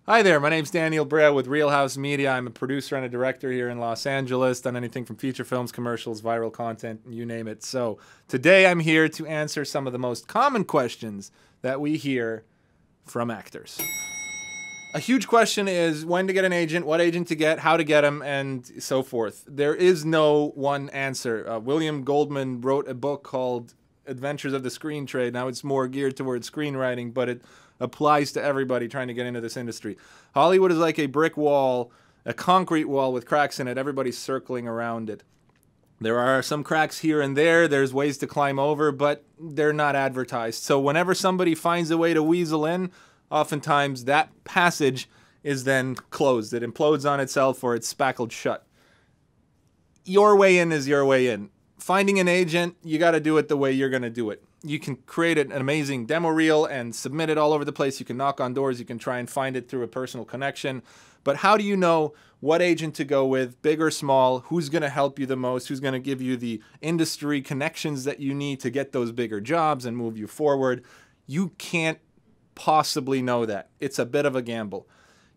Hi there, my name's Daniel Brea with Real House Media. I'm a producer and a director here in Los Angeles, done anything from feature films, commercials, viral content, you name it. So today I'm here to answer some of the most common questions that we hear from actors. A huge question is when to get an agent, what agent to get, how to get them, and so forth. There is no one answer. William Goldman wrote a book called Adventures of the Screen Trade. Now it's more geared towards screenwriting, but it applies to everybody trying to get into this industry. Hollywood is like a brick wall, a concrete wall with cracks in it. Everybody's circling around it. There are some cracks here and there. There's ways to climb over, but they're not advertised. So whenever somebody finds a way to weasel in, oftentimes that passage is then closed. It implodes on itself or it's spackled shut. Your way in is your way in. Finding an agent, you got to do it the way you're going to do it. You can create an amazing demo reel and submit it all over the place. You can knock on doors. You can try and find it through a personal connection. But how do you know what agent to go with, big or small? Who's going to help you the most? Who's going to give you the industry connections that you need to get those bigger jobs and move you forward? You can't possibly know that. It's a bit of a gamble.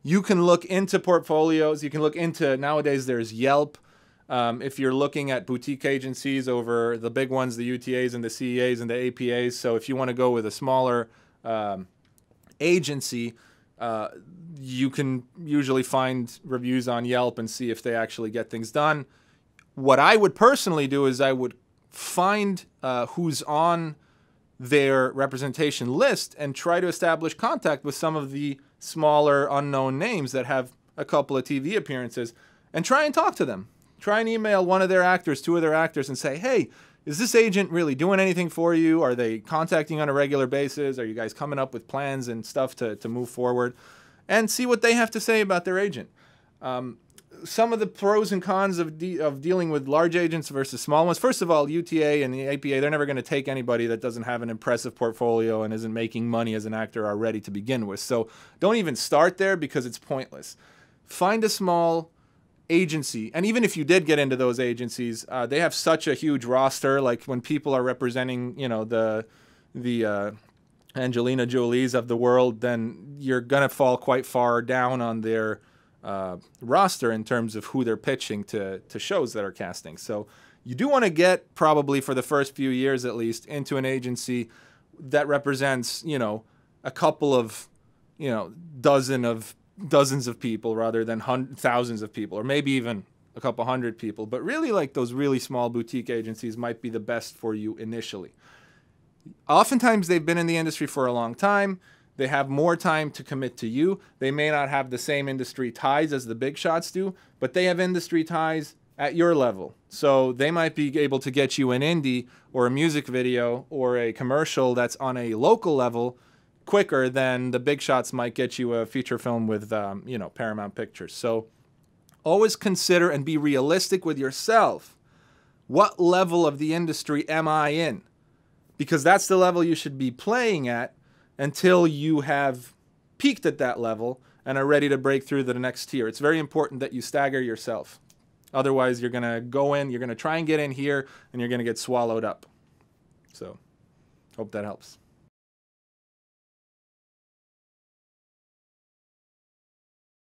You can look into portfolios. You can look into, nowadays there's Yelp. If you're looking at boutique agencies over the big ones, the UTAs and the CEAs and the APAs, so if you want to go with a smaller agency, you can usually find reviews on Yelp and see if they actually get things done. What I would personally do is I would find who's on their representation list and try to establish contact with some of the smaller unknown names that have a couple of TV appearances and try and talk to them. Try and email one of their actors, two of their actors, and say, hey, is this agent really doing anything for you? Are they contacting on a regular basis? Are you guys coming up with plans and stuff to move forward? And see what they have to say about their agent. Some of the pros and cons of dealing with large agents versus small ones. First of all, UTA and the APA, they're never going to take anybody that doesn't have an impressive portfolio and isn't making money as an actor already to begin with. So don't even start there because it's pointless. Find a small agency, and even if you did get into those agencies, they have such a huge roster. Like when people are representing, you know, the Angelina Jolies of the world, then you're gonna fall quite far down on their roster in terms of who they're pitching to shows that are casting. So you do want to get, probably for the first few years at least, into an agency that represents, you know, a couple of, you know, dozens of people rather than thousands of people, or maybe even a couple hundred people. But really, like, those really small boutique agencies might be the best for you initially. Oftentimes they've been in the industry for a long time. They have more time to commit to you. They may not have the same industry ties as the big shots do, but they have industry ties at your level. So they might be able to get you an indie or a music video or a commercial that's on a local level quicker than the big shots might get you a feature film with, you know, Paramount Pictures. So always consider and be realistic with yourself. What level of the industry am I in? Because that's the level you should be playing at until you have peaked at that level and are ready to break through to the next tier. It's very important that you stagger yourself. Otherwise, you're going to go in, you're going to try and get in here, and you're going to get swallowed up. So, hope that helps.